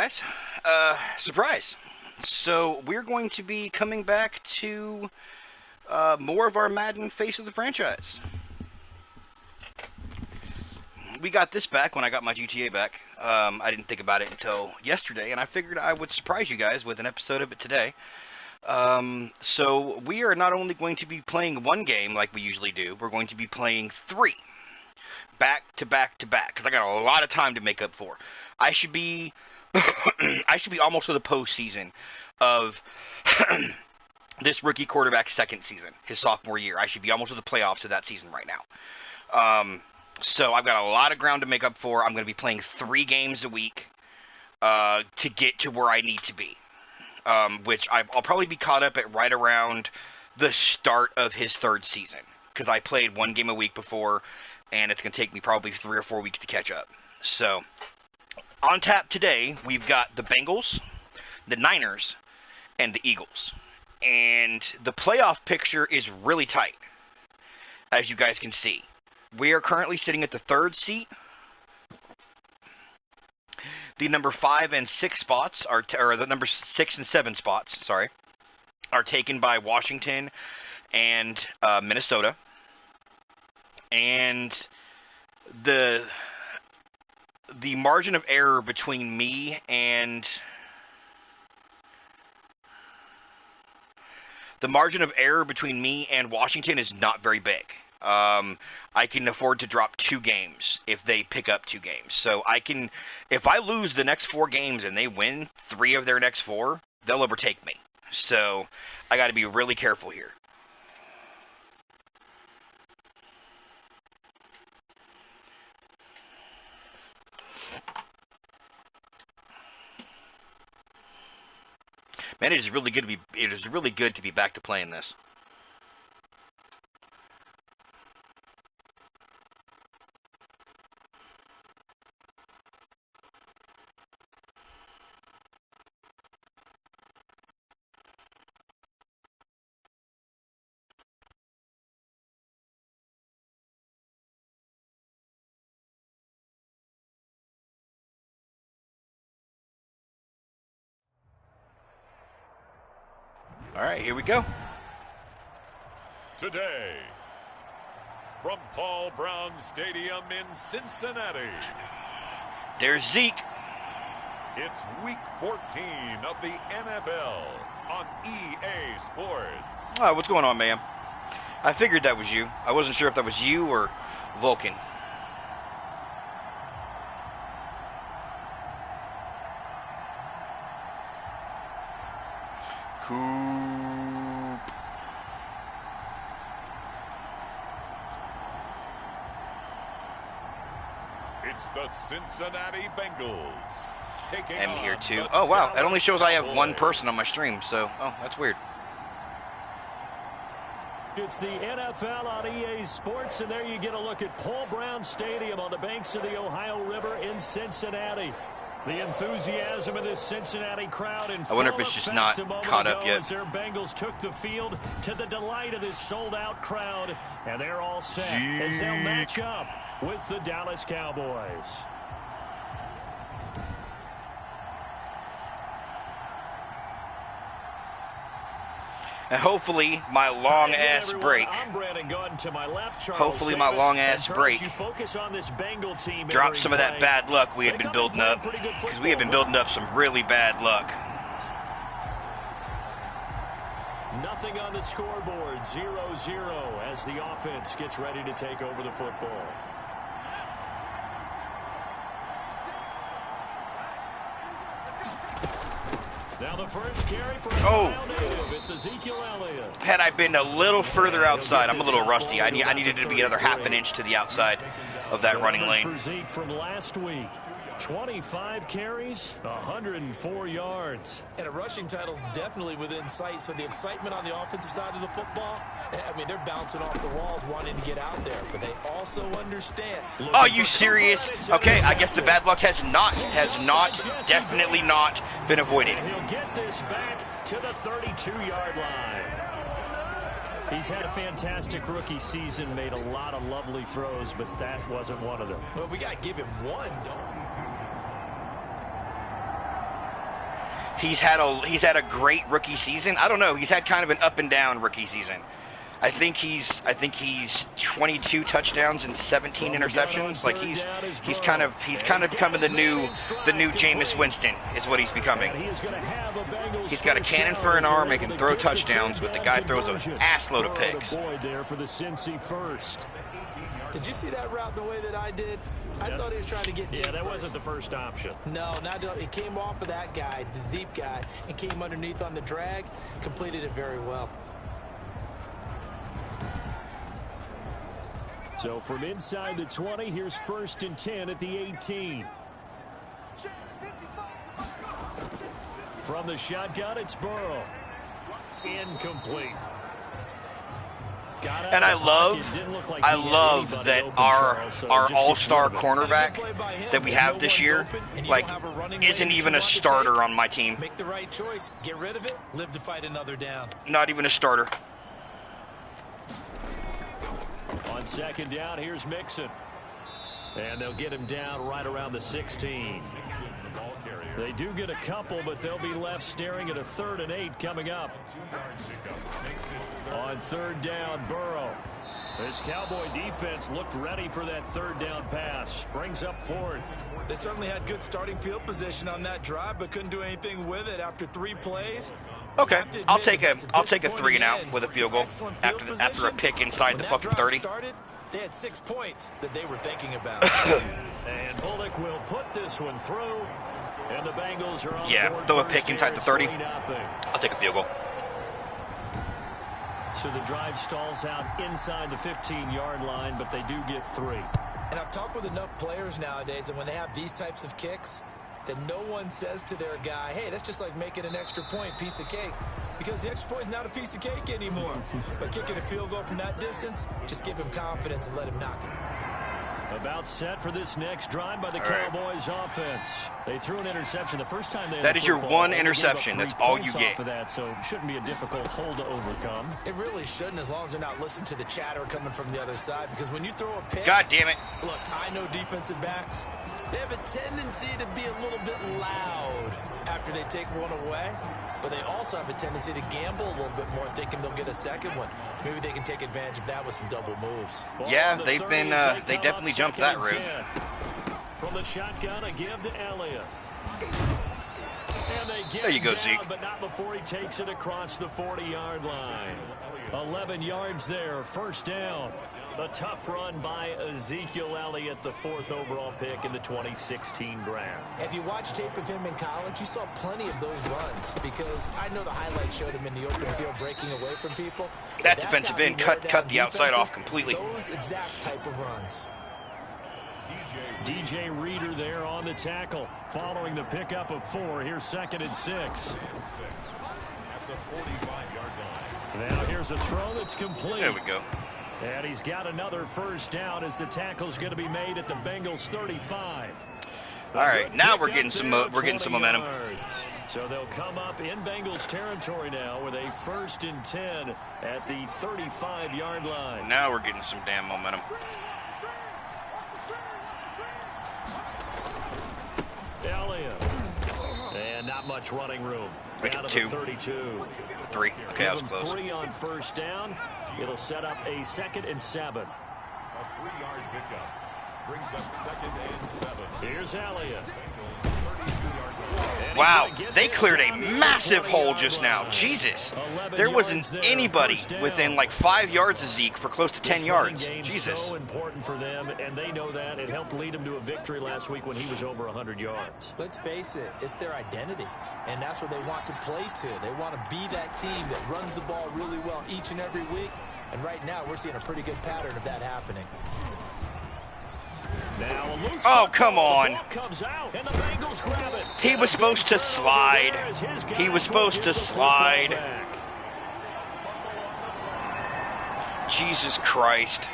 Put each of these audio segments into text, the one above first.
guys. Surprise. So we're going to be coming back to more of our Madden Face of the Franchise. We got this back when I got my GTA back. I didn't think about it until yesterday, and I figured I would surprise you guys with an episode of it today. So we are not only going to be playing one game like we usually do, we're going to be playing three. Back to back to back, because I got a lot of time to make up for. I should be almost to the postseason of this rookie quarterback's second season, his sophomore year. I should be almost to the playoffs of that season right now. So I've got a lot of ground to make up for. I'm going to be playing 3 games a week to get to where I need to be, which I'll probably be caught up at right around the start of his 3rd season, because I played 1 game a week before, and it's going to take me probably 3 or 4 weeks to catch up. So, on tap today, we've got the Bengals, the Niners, and the Eagles. And the playoff picture is really tight, as you guys can see. We are currently sitting at the 3rd seat. The number 5 and 6 spots or the number 6 and 7 spots, sorry, are taken by Washington and Minnesota. And the margin of error between me and Washington is not very big. I can afford to drop 2 games if they pick up 2 games. So if I lose the next 4 games and they win 3 of their next 4, they'll overtake me. So I got to be really careful here. Man, it is really good to be back to playing this. All right, here we go. Today, from Paul Brown Stadium in Cincinnati, there's Zeke. It's Week 14 of the NFL on EA Sports. Oh, what's going on, ma'am? I figured that was you. I wasn't sure if that was you or Vulcan. Coop. It's the Cincinnati Bengals taking I'm on here too. the Oh wow, Dallas it only shows I have 1 Cowboys. person on my stream, so that's weird. It's the NFL on EA Sports, and there you get a look at Paul Brown Stadium on the banks of the Ohio River in Cincinnati. The enthusiasm of this Cincinnati crowd in I wonder if it's just not caught up yet. As their Bengals took the field to the delight of this sold-out crowd, and they're all set as they'll match up with the Dallas Cowboys. And hopefully my long-ass break. Hopefully my long-ass break drops some of that bad luck we had been building up. Because we have been building up some really bad luck. Nothing on the scoreboard, 0-0 as the offense gets ready to take over the football. Now the first carry for Ohio native. It's Ezekiel Elliott. Had I been a little further outside, I'm a little rusty. I needed to be another half an inch to the outside of that running lane. For Zeke from last week, 25 carries, 104 yards. And a rushing title's definitely within sight, so the excitement on the offensive side of the football, I mean, they're bouncing off the walls wanting to get out there, but they also understand. Are you serious? Okay, I guess the bad luck has definitely not been avoided. He'll get this back to the 32-yard line. He's had a fantastic rookie season, made a lot of lovely throws, but that wasn't one of them. Well, we got to give him one, don't we? he's had a great rookie season. I don't know. He's had kind of an up and down rookie season. I think he's 22 touchdowns and 17 interceptions. Like he's kind of becoming the new Jameis Winston is what he's becoming. He's got a cannon for an arm and can throw touchdowns, but the guy throws an ass load of picks. Did you see that route the way that I did? I thought he was trying to get deep. Yeah, that wasn't the first option. No, it came off of that guy, the deep guy, and came underneath on the drag, completed it very well. So from inside the 20, here's 1st and 10 at the 18. From the shotgun, it's Burrow. Incomplete. And I love that our all-star cornerback that we have this year, like, isn't even a starter on my team. Make the right choice. Get rid of it. Live to fight another down. Not even a starter. On 2nd down, here's Mixon. And they'll get him down right around the 16. They do get a couple, but they'll be left staring at a 3rd and 8 coming up. On 3rd down, Burrow. This Cowboy defense looked ready for that 3rd down pass. Brings up 4th. They certainly had good starting field position on that drive, but couldn't do anything with it after 3 plays. Okay, I'll take a 3 and out with a field goal after a pick inside the fucking 30. They had 6 points that they were thinking about. And Bullock will put this one through. And the Bengals are on board. Throw a pick inside the 30. I'll take a field goal. So the drive stalls out inside the 15-yard line, but they do get 3. And I've talked with enough players nowadays, and when they have these types of kicks, that no one says to their guy, hey, that's just like making an extra point, piece of cake. Because the extra point is not a piece of cake anymore. But kicking a field goal from that distance, just give him confidence and let him knock it. About set for this next drive by the Cowboys offense. They threw an interception the first time they had That is your one interception. That's all you get. For that, so it shouldn't be a difficult hole to overcome. It really shouldn't, as long as they're not listening to the chatter coming from the other side. Because when you throw a pick, God damn it. Look, I know defensive backs, they have a tendency to be a little bit loud after they take one away. But they also have a tendency to gamble a little bit more, thinking they'll get a second one. Maybe they can take advantage of that with some double moves. Yeah, they definitely jumped that route. From the shotgun, a give to Elliott. And they get there you go, down, Zeke. But not before he takes it across the 40-yard line. 11 yards there, 1st down. A tough run by Ezekiel Elliott, the 4th overall pick in the 2016 draft. If you watch tape of him in college, you saw plenty of those runs, because I know the highlights showed him in the open field breaking away from people. That defensive end cut the outside off completely. Those exact type of runs. DJ Reader there on the tackle. Following the pickup of 4, here's 2nd and 6. Now here's a throw that's complete. There we go. And he's got another 1st down as the tackle's going to be made at the Bengals 35. All right, now we're getting some momentum. So they'll come up in Bengals territory now with a 1st and 10 at the 35-yard line. Now we're getting some damn momentum. Elliott. And not much running room. Make Down it to 2. 32. 3. Okay, I was close. 3 on 1st down. It'll set up a 2nd and 7. A 3-yard pickup brings up 2nd and 7. Here's Elliott. Wow, they cleared a massive hole just now. Jesus. There wasn't anybody within like 5 yards of Zeke for close to 10 yards. Jesus. So important for them, and they know that. It helped lead them to a victory last week when he was over 100 yards. Let's face it, it's their identity. And that's what they want to play to. They want to be that team that runs the ball really well each and every week. And right now, we're seeing a pretty good pattern of that happening. Now a loose oh, come on. ball comes out, and the Bengals grab it. He was supposed to slide. He was supposed to slide. Jesus Christ.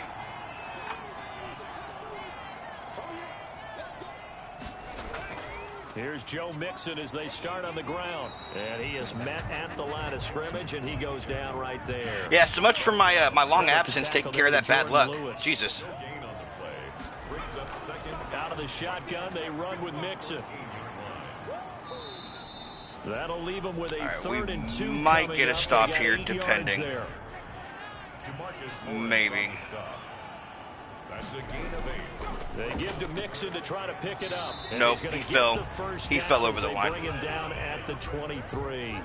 Here's Joe Mixon as they start on the ground. And he is met at the line of scrimmage, and he goes down right there. Yeah, so much for my my long absence taking care of that bad luck. Jesus. Out of the shotgun, they run with Mixon. That'll leave him with a right, third and 2. Might get a stop They got here, 8 yards depending. there. Maybe. That's a gain of 8. They give to Mixon to try to pick it up. And Nope, he's gonna he get fell. the first He down fell as over the they line. Bring him down at the 23.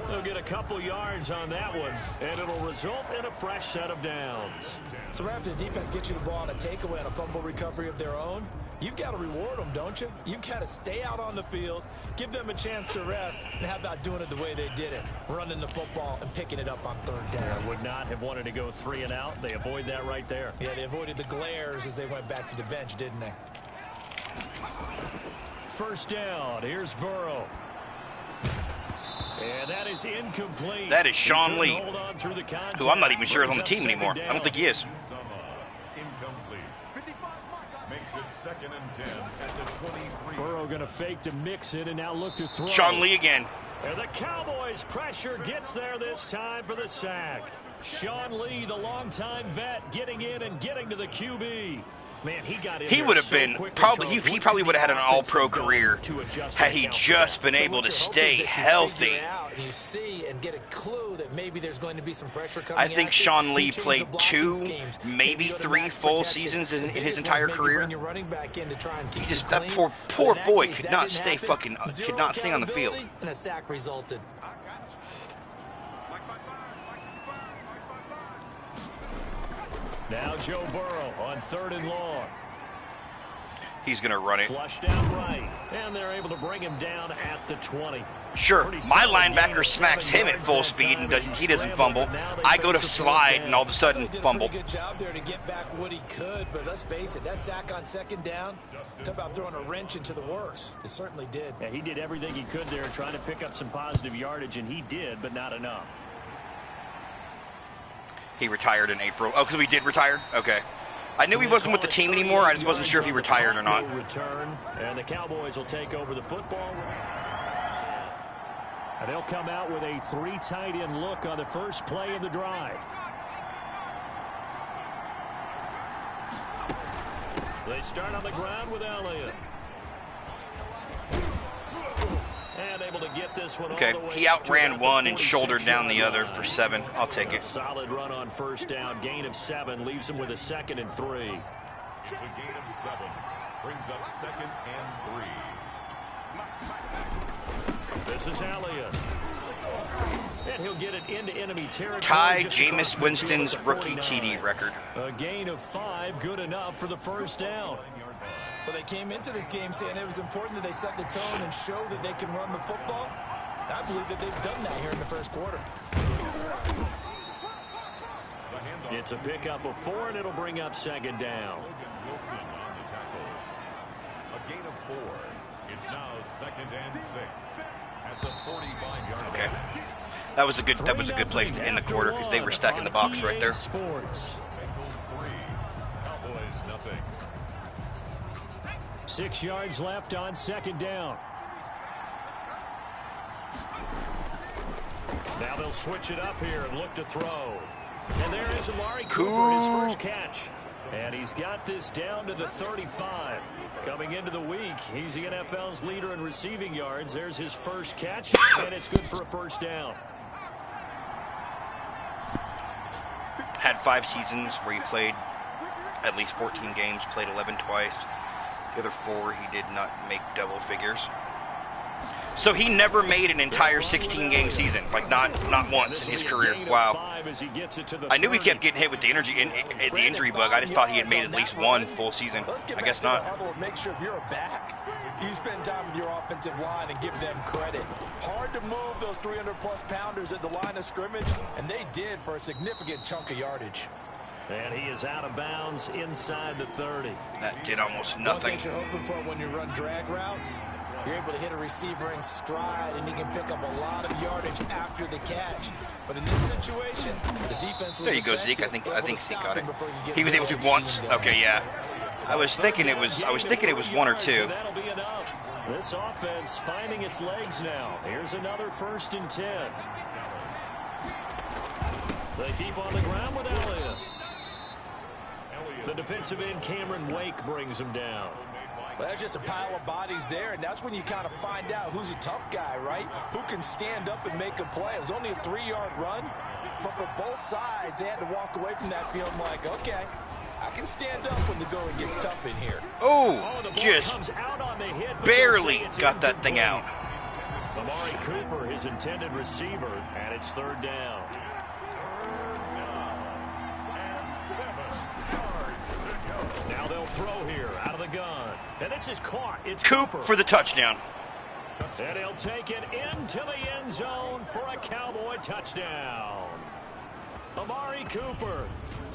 They'll get a couple yards on that one, and it'll result in a fresh set of downs. So after the defense gets you the ball on a takeaway and a fumble recovery of their own, you've got to reward them, don't you? You've got to stay out on the field, give them a chance to rest, and how about doing it the way they did it, running the football and picking it up on third down. Would not have wanted to go 3 and out. They avoid that right there. Yeah, they avoided the glares as they went back to the bench, didn't they? First down. Here's Burrow. And that is incomplete. That is Sean Lee, Hold on through the contact. who I'm not even sure is on the Brings team up anymore. second I don't think he is. Incomplete. Makes it 2nd and 10 at the 23. Burrow going to fake to Mixon and now look to throw. Sean Lee again. And the Cowboys' pressure gets there this time for the sack. Sean Lee, the longtime vet, getting in and getting to the QB. Man, he got in. He would have been probably he probably would have had an all-pro career had he just been able to stay healthy. You see and get a clue that maybe there's going to be some pressure coming. I think Sean Lee played 2, maybe 3 full seasons in his entire career. He just that poor boy could not stay on the field. And a sack resulted. Now Joe Burrow on 3rd and long. He's going to run it. Flushed out right. And they're able to bring him down at the 20. Sure, my linebacker smacks him at full speed and he doesn't fumble. I go to slide and all of a sudden fumble. Good job there to get back what he could, but let's face it, that sack on 2nd down, talk about throwing a wrench into the works. It certainly did. Yeah, he did everything he could there trying to pick up some positive yardage, and he did, but not enough. He retired in April. Oh, because we did retire? Okay. I knew he wasn't with the team anymore. I just wasn't sure if he retired or not. Return, and the Cowboys will take over the football. And they'll come out with a 3 tight end look on the first play of the drive. They start on the ground with Elliott. And able to get this one okay, all the way he outran one and shouldered down the other line. for 7. I'll take it. Solid run on first down. Gain of 7 leaves him with a 2nd and 3. It's a gain of 7. Brings up 2nd and 3. This is Elliott. And he'll get it into enemy territory. Ty just Jameis across midfield Winston's at the rookie 49. TD record. A gain of 5, good enough for the first down. Well, they came into this game saying it was important that they set the tone and show that they can run the football. I believe that they've done that here in the first quarter. It's a pickup of 4, and it'll bring up 2nd down. Wilson on the tackle. A gain of 4. It's now 2nd and 6 at the 45-yard Okay. line. That was a good place to end the quarter because they were stacking the box right there. Sports. Bengals 3. Cowboys nothing. 6 yards left on 2nd down. Now they'll switch it up here and look to throw. And there is Amari Cooper, his first catch. And he's got this down to the 35. Coming into the week, he's the NFL's leader in receiving yards. There's his first catch, and it's good for a first down. Had 5 seasons where he played at least 14 games, played 11 twice. The other 4 he did not make double figures. So he never made an entire 16-game season, like not once in his career. Wow. I knew he kept getting hit with the injury bug. I just thought he had made at least 1 full season. I guess not. Make sure if you're a back, you spend time with your offensive line and give them credit. Hard to move those 300-plus pounders at the line of scrimmage, and they did for a significant chunk of yardage. And he is out of bounds inside the 30. That did almost One nothing. thing you're hoping for when you run drag routes, you're able to hit a receiver in stride, and he can pick up a lot of yardage after the catch. But in this situation, the defense was There you go, effective, Zeke. I think Zeke got it. before you get He was able to really once. going. Okay, yeah. I was thinking it was 1 or 2. That'll be enough. This offense finding its legs now. Here's another 1st and 10. They keep on the ground with Elliott. The defensive end Cameron Wake brings him down. Well, that's just a pile of bodies there, and that's when you kind of find out who's a tough guy, right? Who can stand up and make a play. It was only a 3-yard run, but for both sides, they had to walk away from that feeling like, okay, I can stand up when the going gets tough in here. Oh, just barely got that thing out. Amari Cooper, his intended receiver, and it's 3rd down. Now they'll throw here out of the gun. And this is caught. It's Coop for the touchdown. And he'll take it into the end zone for a Cowboy touchdown. Amari Cooper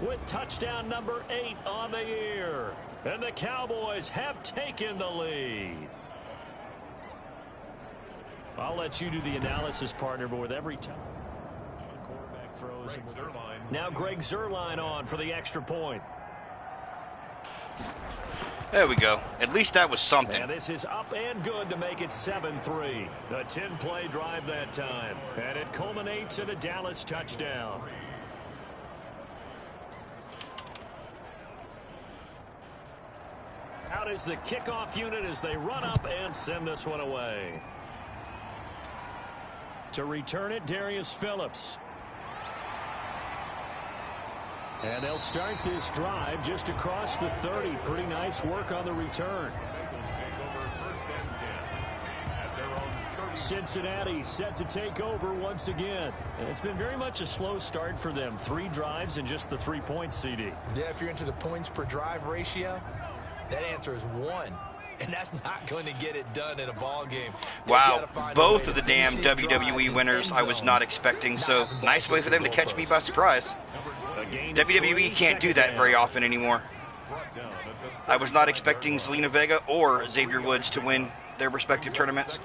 with touchdown number 8 on the year. And the Cowboys have taken the lead. I'll let you do the analysis, partner, but with every time the quarterback throws. Now Greg Zuerlein on for the extra point. There we go. At least that was something. And this is up and good to make it 7-3. A 10-play drive that time. And it culminates in a Dallas touchdown. Out is the kickoff unit as they run up and send this one away. To return it, Darius Phillips. And they'll start this drive just across the 30. Pretty nice work on the return. Cincinnati set to take over once again. And it's been very much a slow start for them. 3 drives and just the 3 points, CD. Yeah, if you're into the points per drive ratio, that answer is 1. And that's not going to get it done in a ball game. Wow, both of the damn WWE winners I was not expecting, so nice way for them to catch me by surprise. WWE can't do that very often anymore. I was not expecting Zelina Vega or Xavier Woods to win their respective tournaments.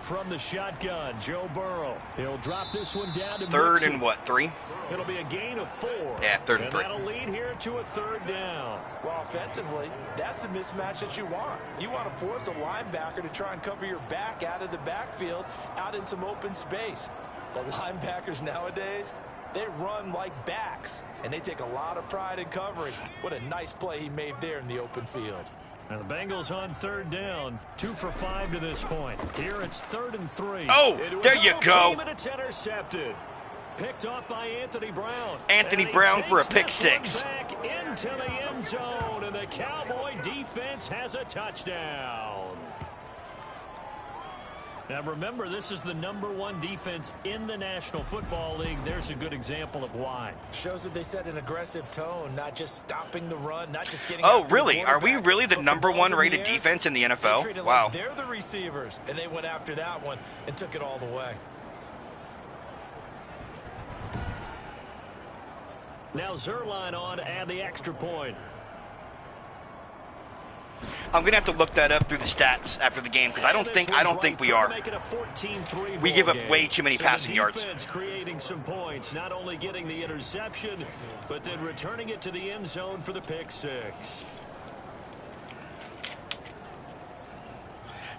From the shotgun, Joe Burrow. He'll drop this one down to 3rd and what, 3? It'll be a gain of 4. Yeah, 3rd and 3. That'll lead here to a 3rd down. Well, offensively, that's the mismatch that you want. You want to force a linebacker to try and cover your back out of the backfield, out in some open space. The linebackers nowadays, they run like backs, and they take a lot of pride in covering. What a nice play he made there in the open field. And the Bengals on 3rd down, 2 for 5 to this point. Here it's 3rd and 3. Oh, there you go. And it's intercepted. Picked off by Anthony Brown. Anthony Brown for a pick 6. Back into the end zone, and the Cowboy defense has a touchdown. Now remember, this is the #1 defense in the National Football League. There's a good example of why. Shows that they set an aggressive tone, not just stopping the run, not just getting. Oh, really? Are we really the #1 rated defense in the NFL? Wow. Like they're the receivers, and they went after that one and took it all the way. Now Zuerlein on to add the extra point. I'm gonna have to look that up through the stats after the game because I don't think we are. We give up way too many passing yards. Creating some points, not only getting the interception, but then returning it to the end zone for the pick 6.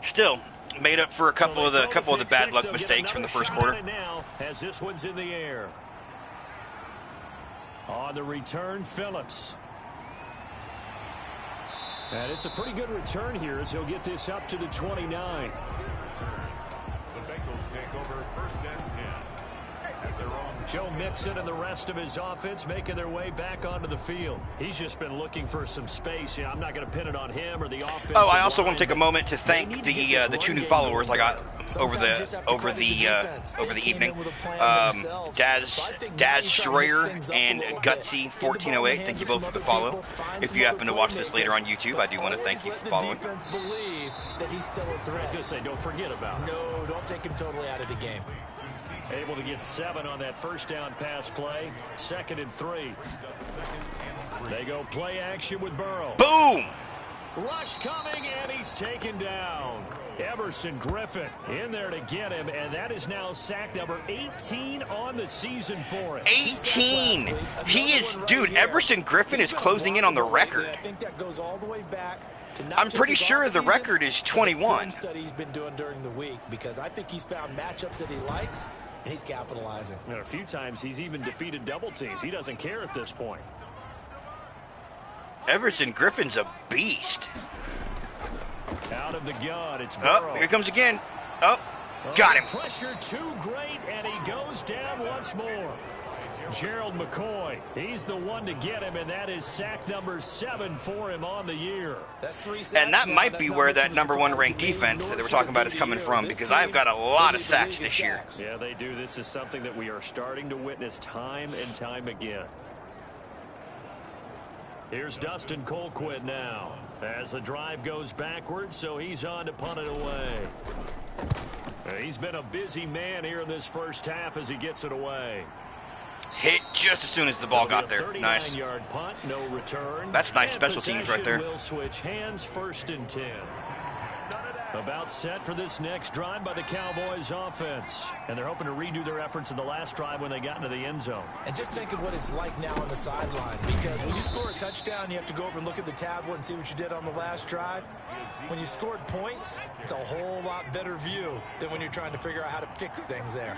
Still made up for a couple of the bad luck mistakes from the first quarter. Now, as this one's in the air. On the return, Phillips. And it's a pretty good return here as he'll get this up to the 29. The Bengals take over 1st and 10 at their own. Joe Mixon and the rest of his offense making their way back onto the field. He's just been looking for some space. Yeah, I'm not going to pin it on him or the offense. Oh, I also want to take a moment to thank the 2 new followers I got over the evening. Daz Schroyer and Gutsy1408. Thank you both for the follow. If you happen to watch this later on YouTube, I do want to thank you for following. Believe that he's still a threat. I was going to say, don't forget about it. No, don't take him totally out of the game. Able to get 7 on that first down pass play. 2nd and 3. They go play action with Burrow. Boom! Rush coming, and he's taken down. Everson Griffin in there to get him, and that is now sack number 18 on the season for him. 18! He is, dude, Everson Griffin is closing in on the record. I think that goes all the way back to I'm pretty sure the record is 21. Study he's been doing during the week because I think he's found matchups that he likes, and he's capitalizing. A few times he's even defeated double teams. He doesn't care at this point. Everson Griffin's a beast. Out of the gun, it's Burrow. Oh, here comes again. Oh, got him. Pressure too great, and he goes down once more. Gerald McCoy, he's the one to get him, and that is sack number 7 for him on the year. That's 3 sacks. And that might be where that #1 ranked defense that they were talking about is coming from, because I've got a lot of sacks this year. Yeah, they do. This is something that we are starting to witness time and time again. Here's Dustin Colquitt now as the drive goes backwards, so he's on to punt it away. He's been a busy man here in this first half as he gets it away. Hit just as soon as the ball got there. Nice. 39-yard punt, no return. That's nice special teams right there. Will switch hands, 1st and 10. About set for this next drive by the Cowboys offense. And they're hoping to redo their efforts in the last drive when they got into the end zone. And just think of what it's like now on the sideline. Because when you score a touchdown, you have to go over and look at the tablet and see what you did on the last drive. When you scored points, it's a whole lot better view than when you're trying to figure out how to fix things there.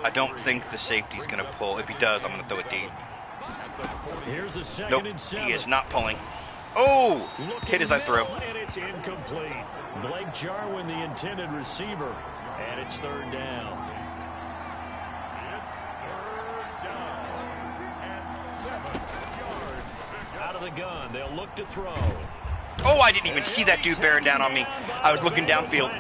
I don't think the safety's going to pull. If he does, I'm going to throw it deep. Here's a 2nd Nope, and 7. he is not pulling. Oh, hit as I throw. And it's incomplete. Blake Jarwin, the intended receiver, and it's 3rd down. Out of the gun, they'll look to throw. Oh, I didn't even see that dude bearing down on me. I was looking downfield.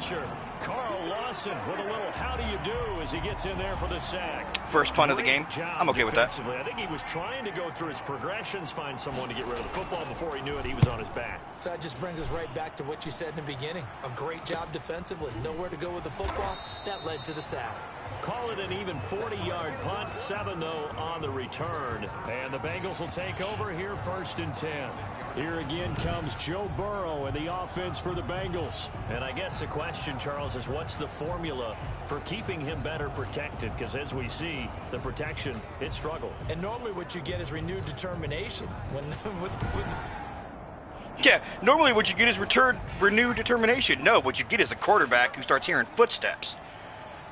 Carl Lawson with a little how do you do as he gets in there for the sack. First punt of the game. I'm okay with that. I think he was trying to go through his progressions, find someone to get rid of the football. Before he knew it, he was on his back. So that just brings us right back to what you said in the beginning. A great job defensively. Nowhere to go with the football. That led to the sack. Call it an even 40-yard punt. 7, though, on the return. And the Bengals will take over here, 1st and 10. Here again comes Joe Burrow and the offense for the Bengals. And I guess the question, Charles, is what's the formula for keeping him better protected? Because as we see, the protection, it struggled. And normally what you get is renewed determination. Yeah, normally what you get is renewed determination. No, what you get is a quarterback who starts hearing footsteps.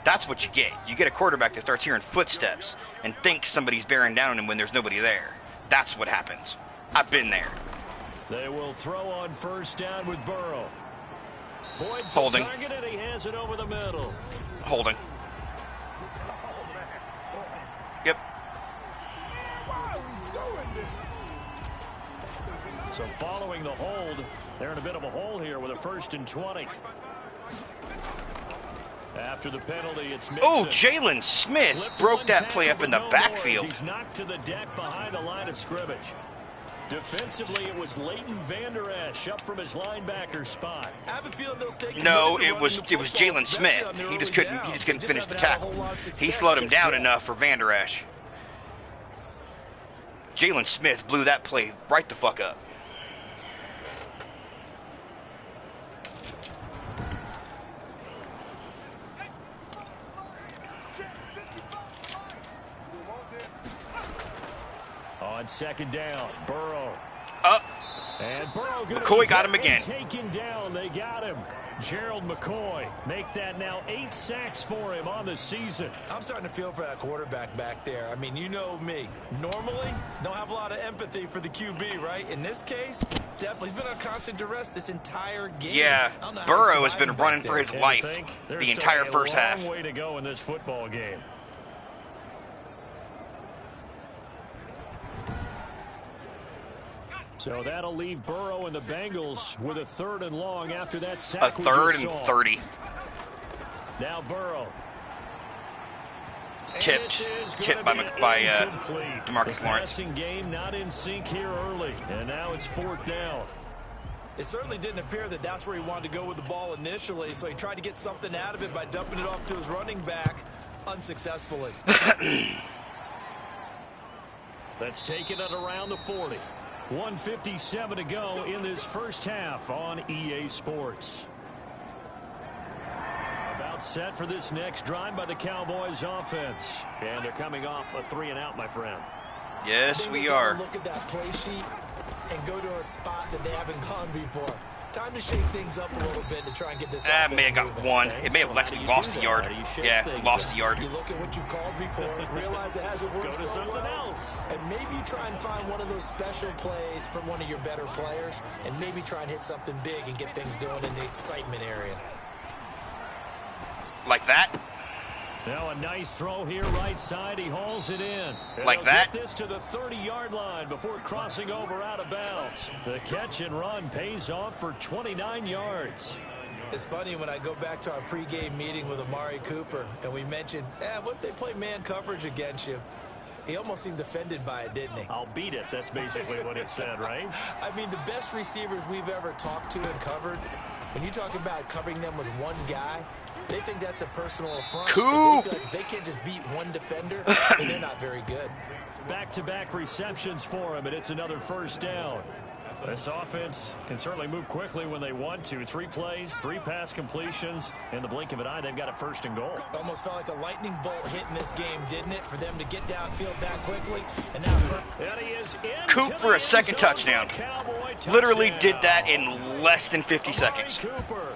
That's what you get. You get a quarterback that starts hearing footsteps and thinks somebody's bearing down on him when there's nobody there. That's what happens. I've been there. They will throw on 1st down with Burrow. Boyd's holding. Targeted, he has it over the middle. Holding. Yep. So following the hold, they're in a bit of a hole here with a 1st and 20. After the penalty, it's Mixon. Oh, Jalen Smith broke that play up in the backfield. He's knocked to the deck behind the line of scrimmage. Defensively, it was Leighton Vander Esch up from his linebacker spot. No, it was Jalen Smith. He just couldn't finish the tackle. He slowed him down enough for Vander Esch. Jalen Smith blew that play right the fuck up. On 2nd down, Burrow. And Burrow McCoy got him again. Taken down, they got him. Gerald McCoy make that now 8 sacks for him on the season. I'm starting to feel for that quarterback back there. I mean, you know me. Normally, don't have a lot of empathy for the QB, right? In this case, definitely. He's been on constant duress this entire game. Yeah, Burrow has been running for his life the entire first half. There's a long way to go in this football game. So that'll leave Burrow and the Bengals with a 3rd and long after that sack. A 3rd and 30. Now Burrow. Tipped by DeMarcus Lawrence. Passing game not in sync here early, and now it's 4th down. It certainly didn't appear that that's where he wanted to go with the ball initially, so he tried to get something out of it by dumping it off to his running back unsuccessfully. Let's take it at around the 40. 1:57 to go in this first half on EA Sports. About set for this next drive by the Cowboys offense. And they're coming off a 3-and-out, my friend. Yes, we are. Look at that play sheet and go to a spot that they haven't gone before. Time to shake things up a little bit to try and get this That offense may have got moving. one. Okay, It may have so actually how do you lost do a that? yard. How do you shake Yeah, things lost up? a yard. You look at what you've called before, realize it hasn't worked Go to so something well, else. and maybe try and find one of those special plays from one of your better players, and maybe try and hit something big and get things going in the excitement area. Like that. Now a nice throw here, right side. He hauls it in. And Like they'll that. Get this to the 30-yard line before crossing over out of bounds. The catch and run pays off for 29 yards. It's funny when I go back to our pregame meeting with Amari Cooper, and we mentioned, what if they play man coverage against you? He almost seemed offended by it, didn't he? I'll beat it. That's basically what it said, right? I mean, the best receivers we've ever talked to and covered, when you talk about covering them with one guy, they think that's a personal affront. Cool. They feel like if they can't just beat one defender, then they're not very good. Back-to-back receptions for him, and it's another first down. This offense can certainly move quickly when they want to. 3 plays, 3 pass completions. In the blink of an eye, they've got a 1st and goal. Almost felt like a lightning bolt hit in this game, didn't it? For them to get downfield that quickly. And now And he is in Coop for a second touchdown. Literally did that in less than 50 seconds. Cooper,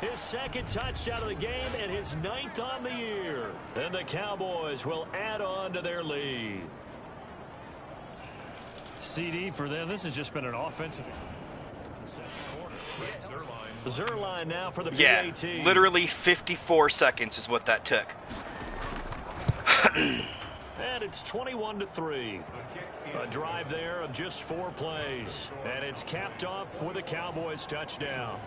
his 2nd touchdown of the game and his 9th on the year. And the Cowboys will add on to their lead. CD for them. This has just been an offensive. Zerline now for the PAT. Literally 54 seconds is what that took. And it's 21-3. A drive there of just 4 plays. And it's capped off with a Cowboys touchdown.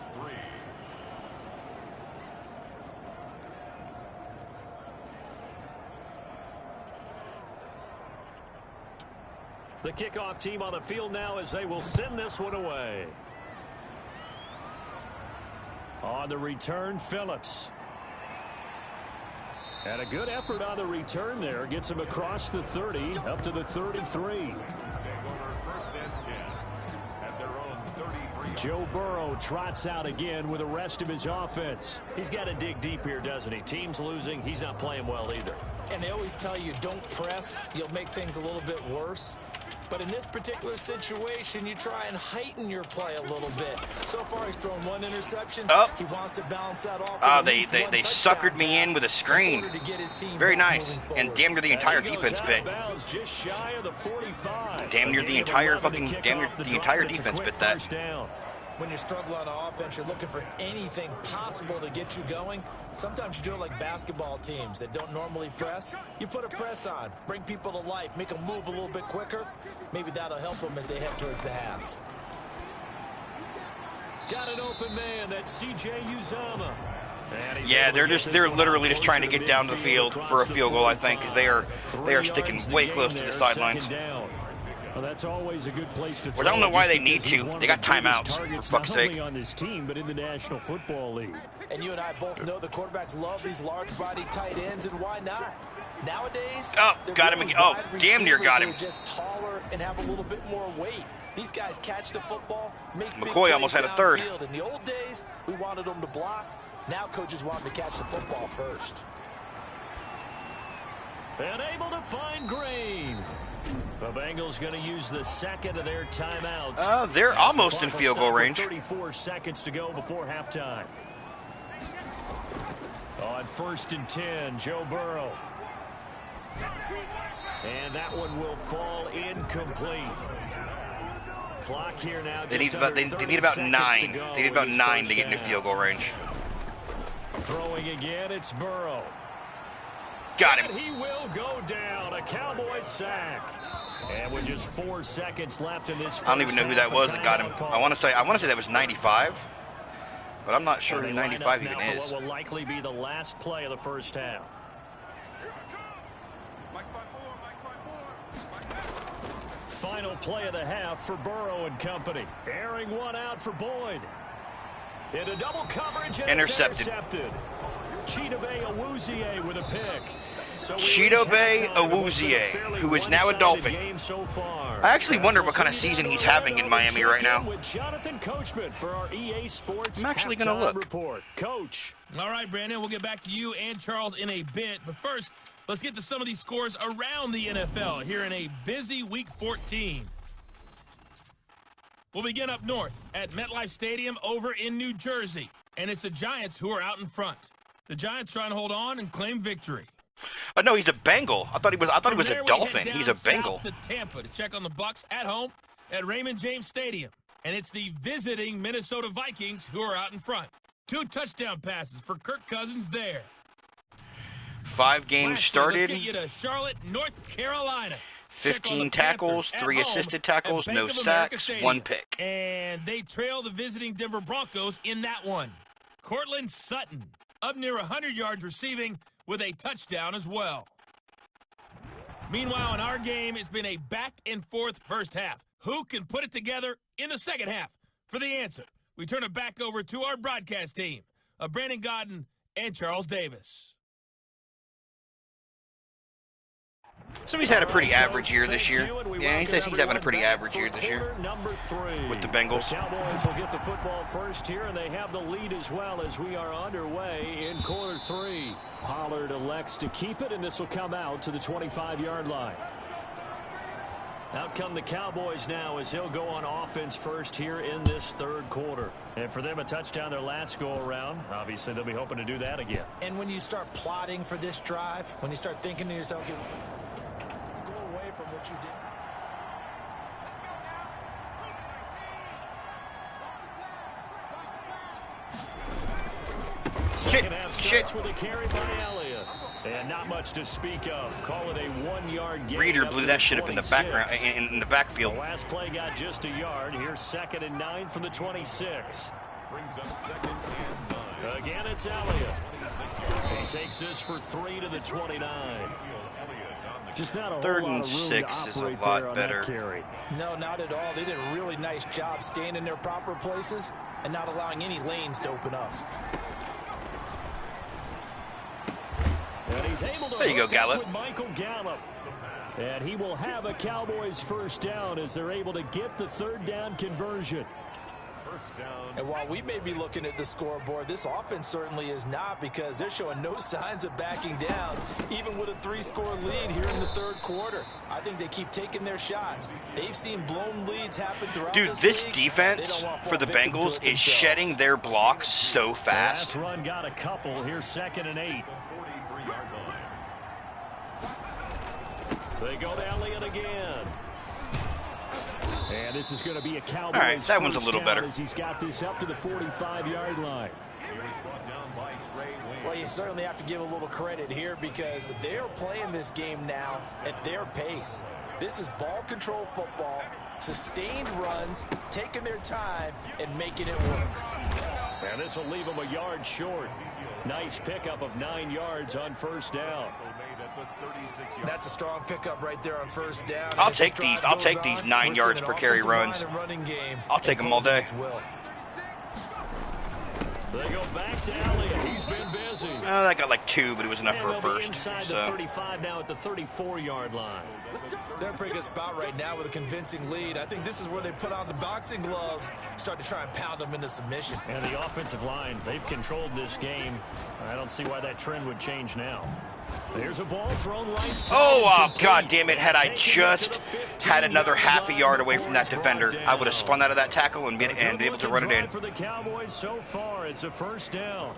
The kickoff team on the field now as they will send this one away. On the return, Phillips. And a good effort on the return there. Gets him across the 30, up to the 33. Joe Burrow trots out again with the rest of his offense. He's got to dig deep here, doesn't he? Team's losing. He's not playing well either. And they always tell you, don't press. You'll make things a little bit worse. But in this particular situation, you try and heighten your play a little bit. So far, he's thrown 1 interception. He wants to balance that off. Oh, they suckered me in with a screen. Very nice. And damn near the entire defense bit. Just shy of the 45. Damn near the entire defense bit that. When you struggle on offense, you're looking for anything possible to get you going. Sometimes you do it like basketball teams that don't normally press. You put a press on, bring people to life, make them move a little bit quicker. Maybe that'll help them as they head towards the half. Got an open man. That's C.J. Uzama. Yeah, they're literally just trying to get down to the field for a field goal, I think, because they are sticking way close to the sidelines. Well, that's always a good place to I don't know why they need to. They got timeouts, for fuck's sake. Not only on this team, but in the National Football League. And you and I both know the quarterbacks love these large-body tight ends, and why not? Nowadays, got him again. Oh, damn near got him. Just taller and have a little bit more weight. These guys catch the football, make McCoy almost had a third. In the old days, we wanted them to block. Now coaches want them to catch the football first. And able to find Green. The Bengals going to use the 2nd of their timeouts. They're almost in field goal range. 34 seconds to go before halftime. On 1st and 10, Joe Burrow. And that one will fall incomplete. Clock here now. They need about 9. They need about 9 to get into field goal range. Throwing again, it's Burrow. Got him. And he will go down. A Cowboy sack. And with just 4 seconds left in this, I don't even know who that was that got him. I want to say that was 95, but I'm not sure who 95 even is. What will likely be the last play of the first half. Final play of the half for Burrow and company. Airing one out for Boyd. Into double coverage and intercepted. Chidobe Awuzie with a pick. Chidobe Awuzie, who is now a Dolphin. I actually wonder what kind of season he's having in Miami right now. I'm actually going to look. Coach. All right, Brandon, we'll get back to you and Charles in a bit. But first, let's get to some of these scores around the NFL here in a busy Week 14. We'll begin up north at MetLife Stadium over in New Jersey. And it's the Giants who are out in front. The Giants trying to hold on and claim victory. No, he's a Bengal. I thought he was a Dolphin. Head He's a down Bengal. south to Tampa to check on the Bucs at home at Raymond James Stadium. And it's the visiting Minnesota Vikings who are out in front. 2 touchdown passes for Kirk Cousins there. 5 games started. Let's get you to Charlotte, North Carolina. 15 tackles, 3 assisted tackles, no sacks, 1 pick. And they trail the visiting Denver Broncos in that one. Cortland Sutton up near 100 yards receiving with a touchdown as well. Meanwhile, in our game, it's been a back-and-forth first half. Who can put it together in the second half? For the answer, we turn it back over to our broadcast team of Brandon Godden and Charles Davis. So he's had a pretty average year this year. Yeah, he says he's having a pretty average year this year with the Bengals. The Cowboys will get the football first here, and they have the lead as well as we are underway in quarter 3. Pollard elects to keep it, and this will come out to the 25-yard line. Out come the Cowboys now as he'll go on offense first here in this third quarter. And for them, a touchdown their last go-around. Obviously, they'll be hoping to do that again. And when you start plotting for this drive, when you start thinking to yourself, go away from what you did. Shit. With a carry by Elliott. And not much to speak of. Call it a 1-yard gain. Reader blew that shit up in the background, in the backfield. The last play got just a yard. Here's 2nd and 9 from the 26. Brings up 2nd and 9. Again, it's Elliott. He takes this for 3 to the 29. Just not a 3rd whole and lot of room 6 to is a operate lot there on better. that carry. No, not at all. They did a really nice job staying in their proper places and not allowing any lanes to open up. And he's able to there you go, hook up Gallup. with Michael Gallup. And he will have a Cowboys first down as they're able to get the 3rd down conversion. First down. And while we may be looking at the scoreboard, this offense certainly is not, because they're showing no signs of backing down, even with a 3-score lead here in the 3rd quarter. I think they keep taking their shots. They've seen blown leads happen throughout This league. defense for the Bengals is shedding their blocks so fast. Last run got a couple. Here's 2nd and 8. 43-yard line. They go to Elliott again. And this is going to be a Cowboys. All right, that one's a little better. As he's got this up to the 45-yard line. He was brought down by Trey Wayne. Well, you certainly have to give a little credit here, because they're playing this game now at their pace. This is ball control football, sustained runs, taking their time, and making it work. And this will leave them a yard short. Nice pickup of 9 yards on first down. That's a strong pickup right there on first down. I'll take these 9 yards per carry runs. I'll take them all day. They go back to Elliott. He's been busy. That got like 2, but it was enough for a first. Inside the 35 now at the 34-yard line. They're in a pretty good spot right now with a convincing lead. I think this is where they put on the boxing gloves, start to try and pound them into submission. And the offensive line, they've controlled this game. I don't see why that trend would change now. There's a ball thrown right side. Oh, God damn it. Had I just had another half a yard away from that defender, I would have spun out of that tackle and been able to run it in. For the Cowboys so far, it's a first down.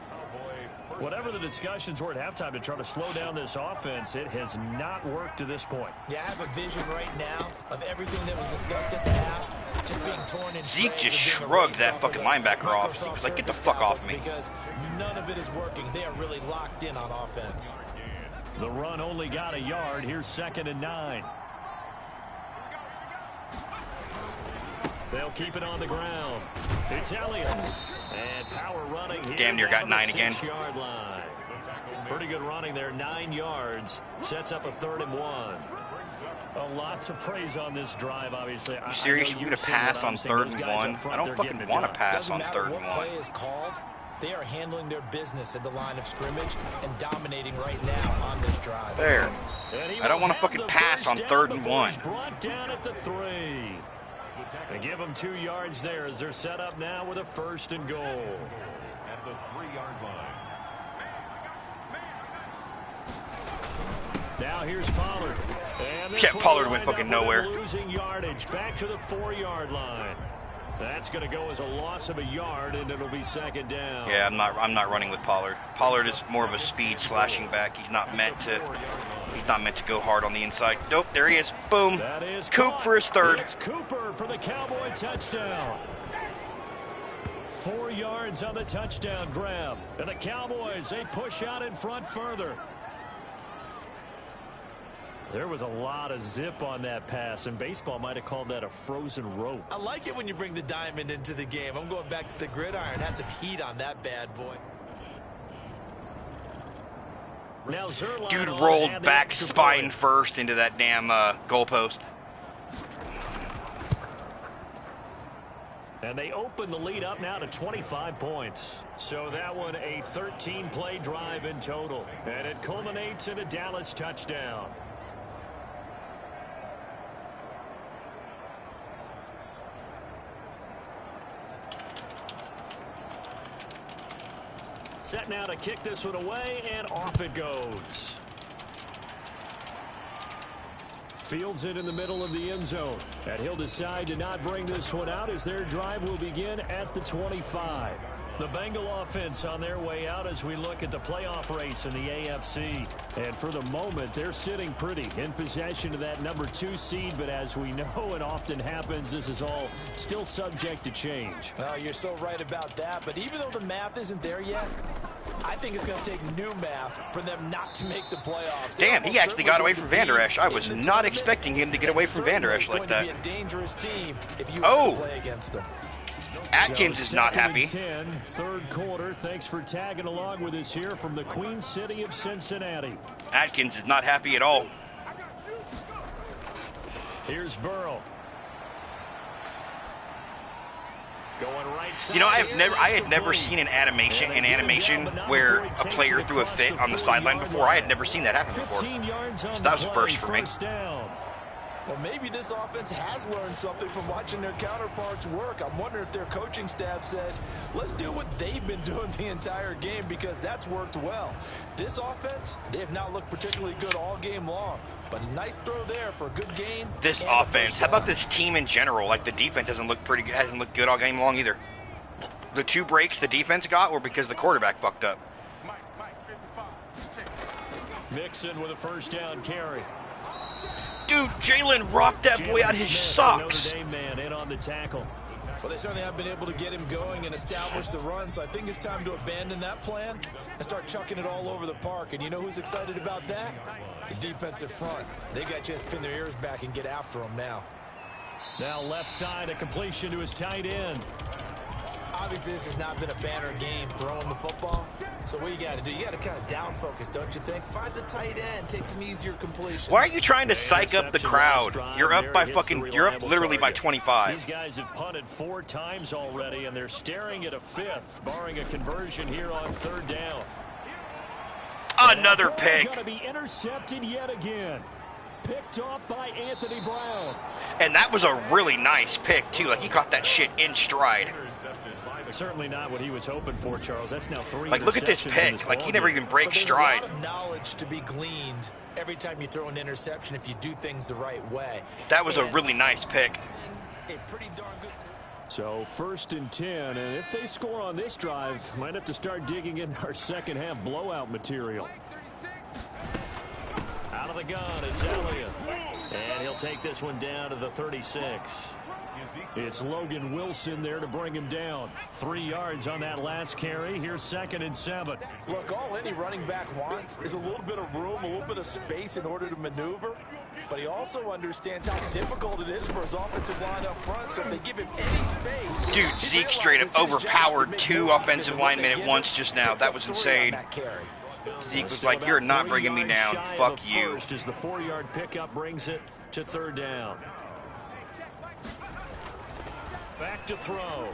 Whatever the discussions were at halftime to try to slow down this offense, it has not worked to this point. Yeah, I have a vision right now of everything that was discussed at the half just being torn in. Zeke just shrugged that fucking linebacker off. He was like, get the fuck off me. Because none of it is working. They are really locked in on offense. The run only got a yard. Here's 2nd and 9. They'll keep it on the ground. It's Elliott. And power running here. Damn near got 9 again. 6-yard line. Pretty good running there. 9 yards. Sets up a 3rd and 1. A lot to praise on this drive, obviously. You serious? You're going to pass on 3rd and 1? I don't fucking want to pass on 3rd and 1. Doesn't matter what play is called. They are handling their business at the line of scrimmage and dominating right now on this drive. There. I don't want to fucking pass on 3rd and 1. Brought down at the 3. They give them 2 yards there as they're set up now with a 1st and goal. At the 3-yard line. Now here's Pollard. And Pollard went fucking nowhere. Losing yardage back to the 4-yard line. That's going to go as a loss of a yard, and it'll be second down. Yeah, I'm not running with Pollard. Pollard is more of a speed slashing back. He's not meant to go hard on the inside. Nope, there he is. Boom. That is Coop for his third. It's Cooper for the Cowboy touchdown. 4 yards on the touchdown grab. And the Cowboys, they push out in front further. There was a lot of zip on that pass, and baseball might have called that a frozen rope. I like it when you bring the diamond into the game. I'm going back to the gridiron. Had some heat on that bad boy. Now Zerline Dude on rolled and the back extra spine point. first into that damn goalpost. And they open the lead up now to 25 points. So that one a 13-play drive in total. And it culminates in a Dallas touchdown. Set now to kick this one away, and off it goes. Fields it in the middle of the end zone. And he'll decide to not bring this one out as their drive will begin at the 25. The Bengal offense on their way out as we look at the playoff race in the AFC. And for the moment, they're sitting pretty in possession of that number 2 seed. But as we know it often happens, this is all still subject to change. Oh, you're so right about that. But even though the math isn't there yet, I think it's going to take new math for them not to make the playoffs. Damn, he actually got away from Van Der Esch. I was not expecting him to get away from Van Der Esch like that. Going to be a dangerous team if you Oh. have to play against them. Atkins is not happy. 10, third quarter. Thanks for tagging along with us here from the Queen City of Cincinnati. Atkins is not happy at all. Here's Burrow. Going right side. You know, I had here, never Boone. seen an animation And they get him down, but not where before he a takes player it threw a across fit the on the sideline 40-yard before. I had line. never seen that happen before. 15 yards on So that was the a play, first for me. first down. Well, maybe this offense has learned something from watching their counterparts work. I'm wondering if their coaching staff said, let's do what they've been doing the entire game because that's worked well. This offense, they have not looked particularly good all game long. But a nice throw there for a good gain. This and a offense, first how about down. this team in general? Like, the defense hasn't looked good all game long either. The 2 breaks the defense got were because the quarterback fucked up. Mixon with a first down carry. Dude, Jalen rocked that boy out his socks. Notre Dame man in on the tackle. Well, they certainly have been able to get him going and establish the run, so I think it's time to abandon that plan and start chucking it all over the park. And you know who's excited about that? The defensive front. They got to just pin their ears back and get after him now. Now left side, a completion to his tight end. Obviously, this has not been a banner game throwing the football. So what you got to do, you got to kind of down focus, don't you think? Find the tight end, take some easier completions. Why are you trying to psych up the crowd? You're up by you're up literally by 25. These guys have punted 4 times already, and they're staring at a 5th, barring a conversion here on 3rd down. Another pick. Going to be intercepted yet again. Picked off by Anthony Brown. And that was a really nice pick, too. Like, he caught that shit in stride. Certainly not what he was hoping for, Charles. That's now 3 Like, look at this interceptions in pick. this Like, he ball never game. even breaks But there's stride. a lot of knowledge to be gleaned every time you throw an interception if you do things the right way. That was a And really nice pick. a pretty darn good. So 1st and 10, and if they score on this drive, might have to start digging in our second half blowout material. Out of the gun, it's Elliott. And he'll take this one down to the 36. It's Logan Wilson there to bring him down. 3 yards on that last carry. Here's 2nd and 7. Look, all any running back wants is a little bit of room, a little bit of space in order to maneuver. But he also understands how difficult it is for his offensive line up front. So if they give him any space, Dude, Zeke straight up overpowered 2 offensive linemen at once just now. That was insane. Zeke was like, you're not bringing me down. Fuck you. As the 4-yard pickup brings it to 3rd down. Back to throw.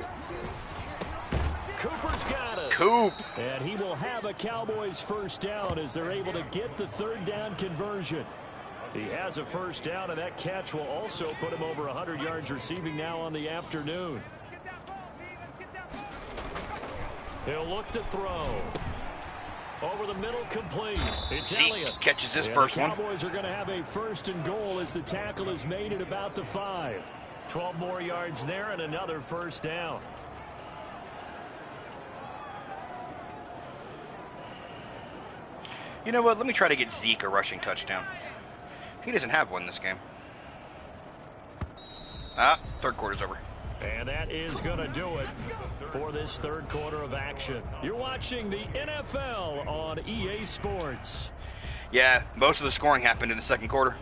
Cooper's got it. Coop. And he will have a Cowboys first down as they're able to get the 3rd down conversion. He has a first down, and that catch will also put him over 100 yards receiving now on the afternoon. He'll look to throw. Over the middle, complete. It's Elliott. Zeke catches this And first the one. Cowboys are going to have a 1st and goal as the tackle is made at about the 5. 12 more yards there and another first down. You know what? Let me try to get Zeke a rushing touchdown. He doesn't have one this game. Third quarter's over. And that is going to do it for this third quarter of action. You're watching the NFL on EA Sports. Yeah, most of the scoring happened in the second quarter.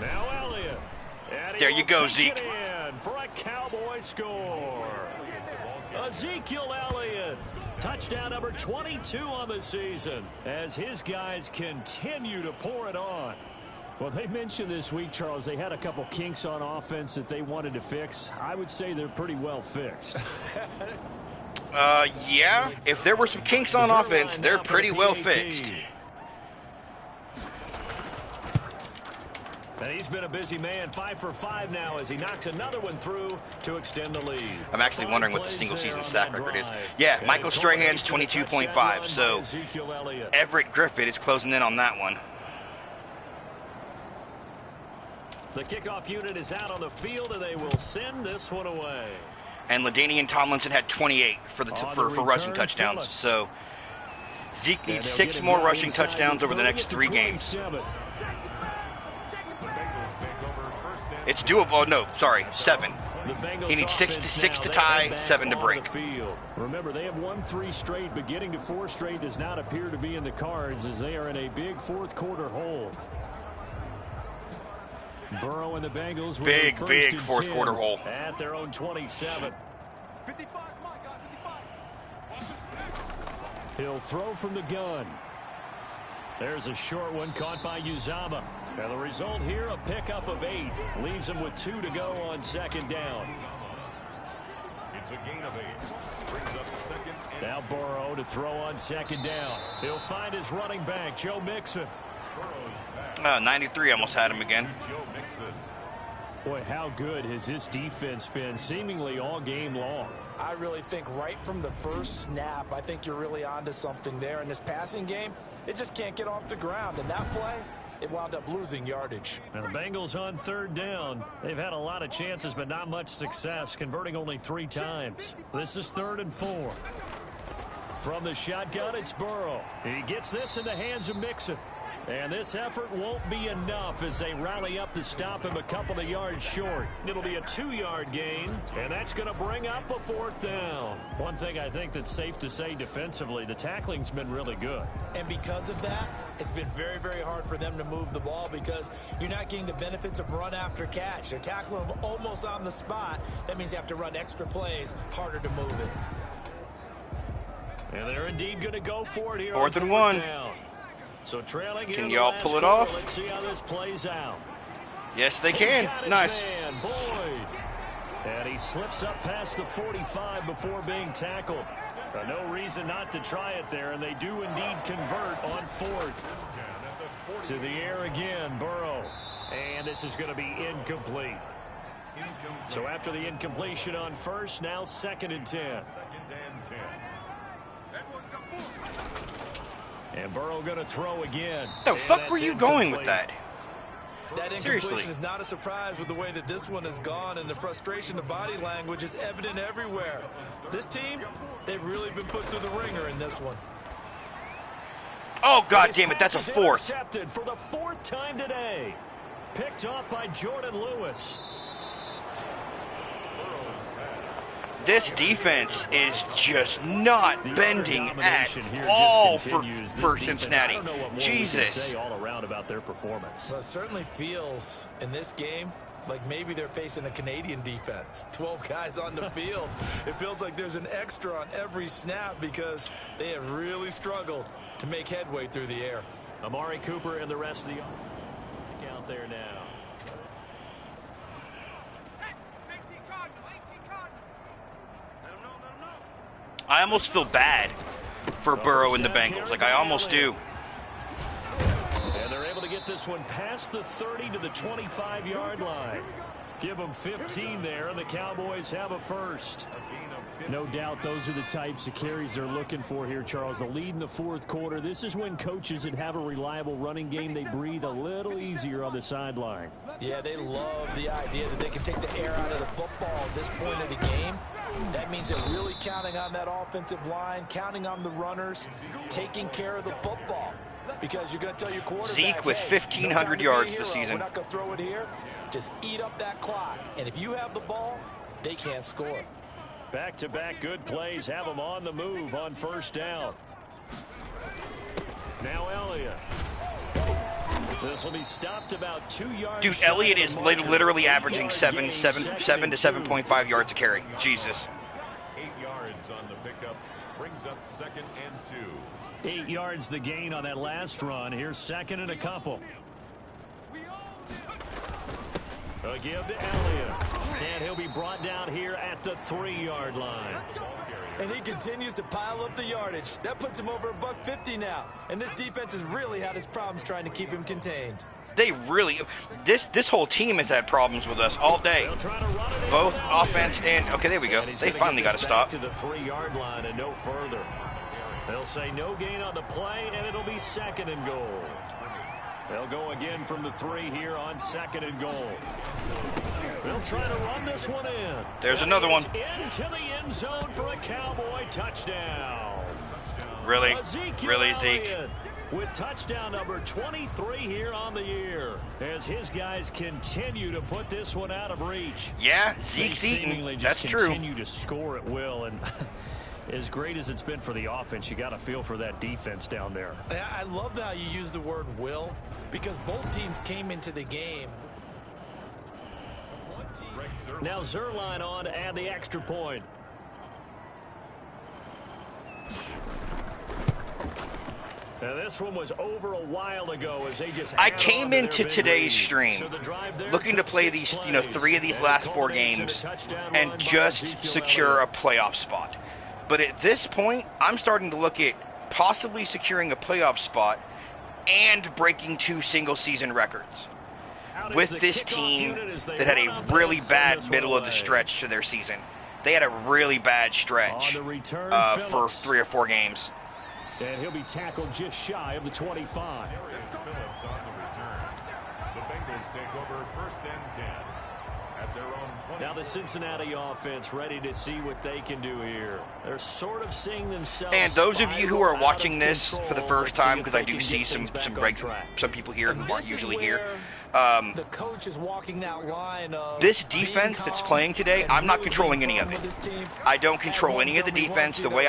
Now Elliott. And There you go, Zeke. In for a Cowboy score. Ezekiel Elliott. Touchdown number 22 on the season as his guys continue to pour it on. Well, they mentioned this week, Charles, they had a couple kinks on offense that they wanted to fix. I would say they're pretty well fixed. Yeah. If there were some kinks on offense, they're pretty well fixed. And he's been a busy man, 5 for 5 now as he knocks another one through to extend the lead. I'm actually wondering what the single season sack record is. Yeah, Michael Strahan's 22.5, so Everett Griffith is closing in on that one. The kickoff unit is out on the field, and they will send this one away. And LaDainian Tomlinson had 28 for rushing touchdowns. So Zeke needs 6 more rushing touchdowns over the next 3 games. It's doable. Oh, no, sorry, 7. He needs 6 to tie, 7 to break. Remember, they have won 3 straight, but getting to 4 straight does not appear to be in the cards as they are in a big fourth quarter hole. Burrow and the Bengals were big fourth quarter hole at their own 27. He'll throw from the gun. There's a short one caught by Uzama. And the result here, a pickup of 8. Leaves him with 2 to go on second down. It's a gain of 8. Brings up second. Now Burrow to throw on second down. He'll find his running back, Joe Mixon. 93 almost had him again. Boy, how good has this defense been seemingly all game long? I really think right from the first snap, I think you're really onto something there. In this passing game, it just can't get off the ground. And that play, it wound up losing yardage. And the Bengals on third down. They've had a lot of chances, but not much success, converting only 3 times. This is 3rd and 4. From the shotgun, it's Burrow. He gets this in the hands of Mixon. And this effort won't be enough as they rally up to stop him a couple of yards short. It'll be a 2-yard gain, and that's going to bring up a 4th down. One thing I think that's safe to say defensively, the tackling's been really good. And because of that, it's been very, very hard for them to move the ball because you're not getting the benefits of run after catch. They're tackling them almost on the spot. That means you have to run extra plays, harder to move it. And they're indeed going to go for it here. 4th and 1. Down. So trailing. Can y'all pull it off? Let's see how this plays out. Yes, they can. Nice. Man, Boyd. And he slips up past the 45 before being tackled. No reason not to try it there, and they do indeed convert on 4th. To the air again, Burrow. And this is going to be incomplete. So after the incompletion on 1st, now 2nd and 10. And Burrow going to throw again. The fuck were you going with that? That incompletion is not a surprise with the way that this one has gone, and the frustration of body language is evident everywhere. This team, they've really been put through the ringer in this one. Oh, God damn it, that's a 4th. Intercepted for the 4th time today. Picked off by Jordan Lewis. This defense is just not bending at all for Cincinnati. Jesus. All around about their performance. Well, it certainly feels in this game like maybe they're facing a Canadian defense. 12 guys on the field. It feels like there's an extra on every snap because they have really struggled to make headway through the air. Amari Cooper and the rest of the out there now. I almost feel bad for Burrow and the Bengals. Like, I almost do. And they're able to get this one past the 30 to the 25-yard line. Give them 15 there, and the Cowboys have a first. No doubt those are the types of carries they're looking for here, Charles. The lead in the fourth quarter. This is when coaches that have a reliable running game, they breathe a little easier on the sideline. Yeah, they love the idea that they can take the air out of the football at this point of the game. That means they're really counting on that offensive line, counting on the runners, taking care of the football. Because you're going to tell your quarterback, Zeke with hey, 1,500 yards this season. We're not going to throw it here. Just eat up that clock. And if you have the ball, they can't score. Back-to-back good plays have them on the move on first down. Now Elliott. This will be stopped about 2 yards. Dude, Elliott is literally averaging 7 to 7.5 yards a carry. Jesus. 8 yards on the pickup. Brings up 2nd and 2. 8 yards the gain on that last run. Here's 2nd and a couple. A give to Elliott. And he'll be brought down here at the 3-yard line. And he continues to pile up the yardage. That puts him over $150 now. And this defense has really had its problems trying to keep him contained. They really, this whole team has had problems with us all day. Both offense and, okay, there we go. They finally got to stop. To the 3-yard line and no further. They'll say no gain on the play, and it'll be 2nd and goal. They'll go again from the 3 here on 2nd and goal. They'll try to run this one in. There's another one. Into the end zone for a Cowboy touchdown. Really? Ezekiel Really, Zeke? Elliott with touchdown number 23 here on the year. As his guys continue to put this one out of reach. Yeah, Zeke's eating. That's true. Continue to score at will, and as great as it's been for the offense, you got to feel for that defense down there. I love how you use the word will, because both teams came into the game. Now Zerline on to add the extra point. Now this one was over a while ago as they just. I came into today's stream looking to play these, 3 of these last 4 games and just secure a playoff spot. But at this point, I'm starting to look at possibly securing a playoff spot and breaking 2 single-season records with this team that had a really bad middle of the stretch to their season. They had a really bad stretch for 3 or 4 games. And he'll be tackled just shy of the 25. Phillips on the return. The Bengals take over 1st and 10 at their own 20. Now the Cincinnati offense ready to see what they can do here. They're sort of seeing themselves. And those of you who are watching this for the first time, because I do see some people here who aren't usually here. The coach is walking that line of this defense that's playing today, I'm not controlling any of it. I don't control any of the defense. The way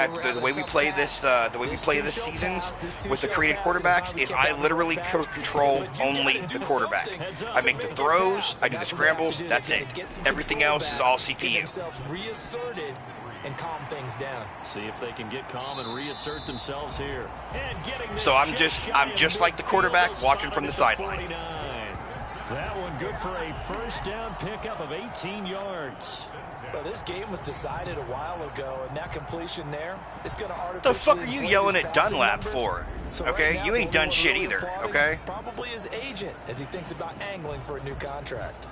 we play this, seasons with the created quarterbacks is I literally control only the quarterback. I make the throws, I do the scrambles. That's it. Everything else is all CPU. Reasserted and calm things down. See if they can get calm and reassert themselves here. So I'm just like the quarterback watching from the sideline. That one good for a first down pickup of 18 yards. Well, this game was decided a while ago, and that completion there is going to artificially. The fuck are you yelling at Dunlap for? Okay, you ain't done shit either. Okay. Probably his agent as he thinks about angling for a new contract.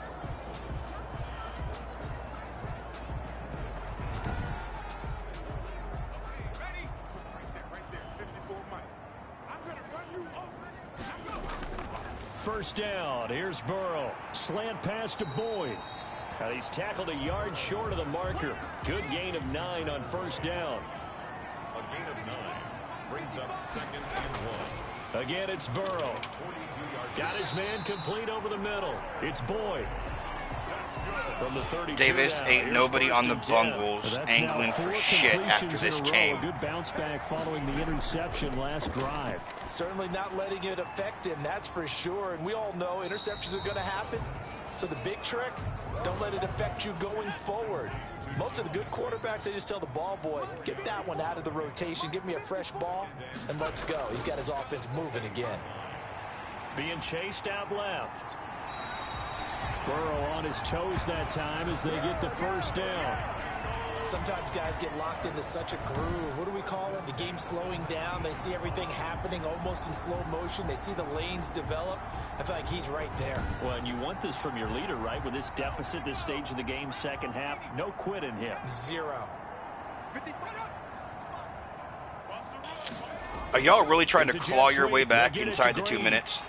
First down. Here's Burrow. Slant pass to Boyd. Now he's tackled a yard short of the marker. Good gain of 9 on first down. A gain of 9 brings up 2nd and 1. Again, it's Burrow. Got his man complete over the middle. It's Boyd. From the 32 Davis now, ain't nobody on the Bengals That's angling now 4 for shit after completions this in a row. game. A good bounce back following the interception last drive. Certainly not letting it affect him, that's for sure. And we all know interceptions are going to happen. So the big trick, don't let it affect you going forward. Most of the good quarterbacks, they just tell the ball boy, get that one out of the rotation, give me a fresh ball, and let's go. He's got his offense moving again. Being chased out left. Burrow on his toes that time as they get the first down. Sometimes guys get locked into such a groove. What do we call it? The game slowing down. They see everything happening almost in slow motion. They see the lanes develop. I feel like he's right there. Well, and you want this from your leader, right? With this deficit, this stage of the game, second half, no quit in him. 0. Are y'all really trying to claw your way back inside the 2 minutes?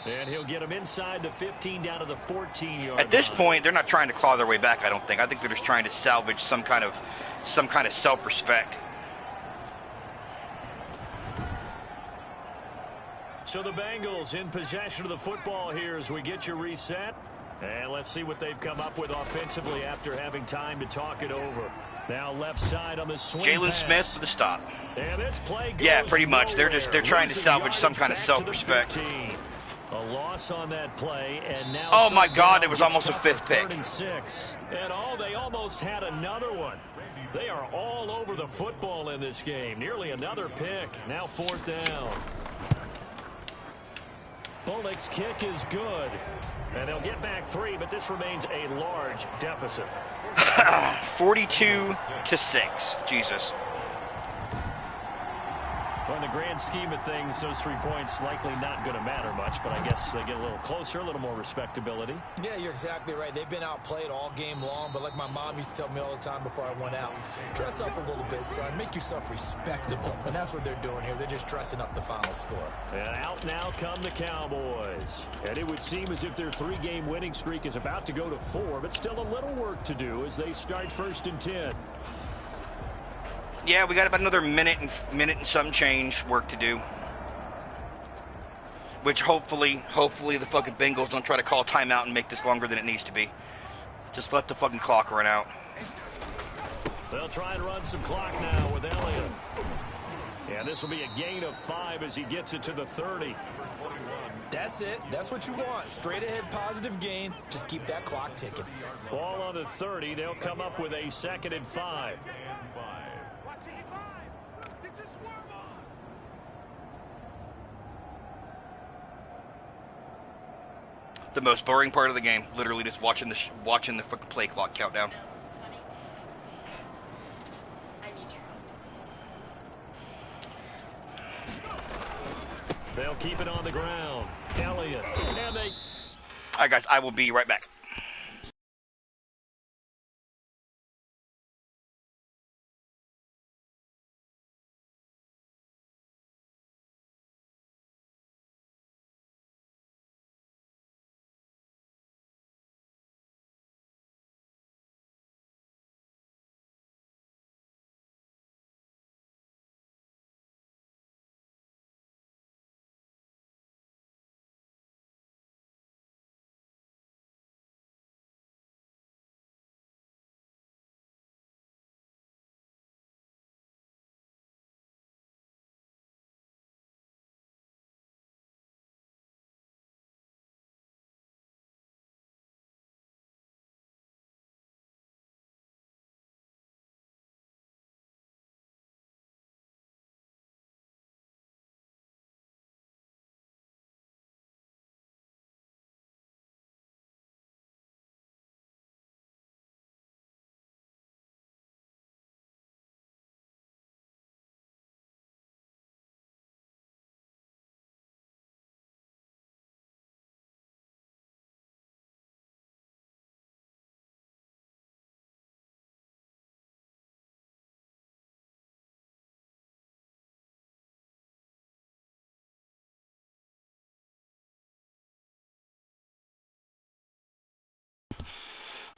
And he'll get him inside the 15 down to the 14-yard At this line. point, they're not trying to claw their way back, I don't think. I think they're just trying to salvage some kind of self-respect. So the Bengals in possession of the football here as we get you reset. And let's see what they've come up with offensively after having time to talk it over. Now left side on the swing Jalen pass. Smith with the stop. And this play goes Yeah, pretty much. They're trying to Losing salvage some yardage kind of back to the self-respect. 15. A loss on that play, and now Oh my third God, down it was gets almost a tougher, 5th pick. 3rd and 6. And they almost had another one. They are all over the football in this game. Nearly another pick. Now 4th down. Bullock's kick is good. And they'll get back 3, but this remains a large deficit. 42-6. Jesus. Well, in the grand scheme of things, those 3 points likely not going to matter much, but I guess they get a little closer, a little more respectability. Yeah, you're exactly right. They've been outplayed all game long, but like my mom used to tell me all the time before I went out, dress up a little bit, son. Make yourself respectable. And that's what they're doing here. They're just dressing up the final score. And out now come the Cowboys. And it would seem as if their 3-game winning streak is about to go to 4, but still a little work to do as they start 1st and 10. Yeah, we got about another minute and some change work to do. Which hopefully the fucking Bengals don't try to call timeout and make this longer than it needs to be. Just let the fucking clock run out. They'll try and run some clock now with Elliott. And this will be a gain of 5 as he gets it to the 30. That's it. That's what you want. Straight ahead positive gain. Just keep that clock ticking. Ball on the 30. They'll come up with a 2nd and 5. The most boring part of the game, literally just watching the fucking play clock countdown. They'll keep it on the ground. Elliott. And they... All right, guys, I will be right back.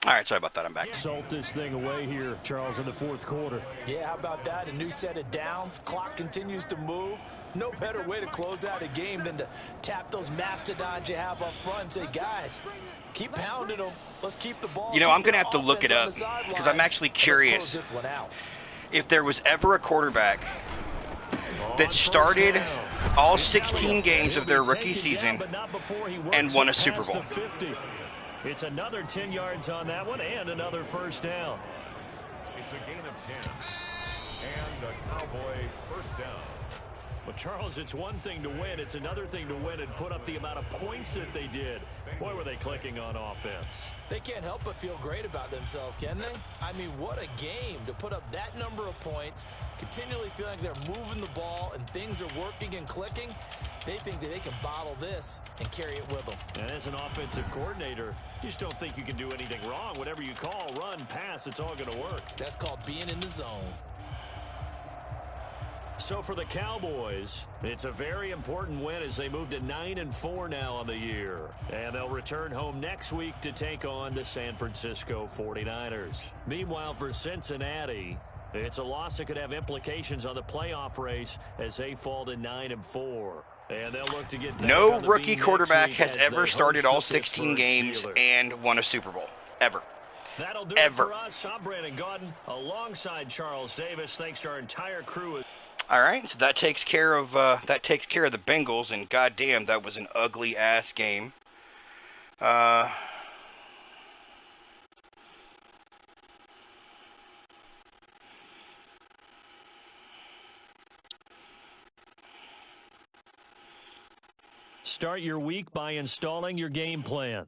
All right, sorry about that. I'm back. Salt this thing away here, Charles, in the 4th quarter. Yeah, how about that? A new set of downs. Clock continues to move. No better way to close out a game than to tap those mastodons you have up front and say, guys, keep pounding them. Let's keep the ball. You know, I'm going to have to look it up because I'm actually curious if there was ever a quarterback that started all 16 games of their rookie season and won a Super Bowl. It's another 10 yards on that one and another 1st down. It's a gain of 10. And the Cowboy 1st down. Well, Charles, it's one thing to win. It's another thing to win and put up the amount of points that they did. Boy, were they clicking on offense. They can't help but feel great about themselves, can they? I mean, what a game to put up that number of points, continually feeling like they're moving the ball and things are working and clicking. They think that they can bottle this and carry it with them. And as an offensive coordinator, you just don't think you can do anything wrong. Whatever you call, run, pass, it's all going to work. That's called being in the zone. So for the Cowboys, it's a very important win as they move to 9-4 now on the year. And they'll return home next week to take on the San Francisco 49ers. Meanwhile, for Cincinnati, it's a loss that could have implications on the playoff race as they fall to 9-4. And they'll look to get no rookie quarterback has ever started all 16 games and won a Super Bowl. Ever. That'll do it for us. I'm Brandon Gaudin alongside Charles Davis. Thanks to our entire crew. All right, so that takes care of the Bengals, and goddamn, that was an ugly ass game. Start your week by installing your game plan.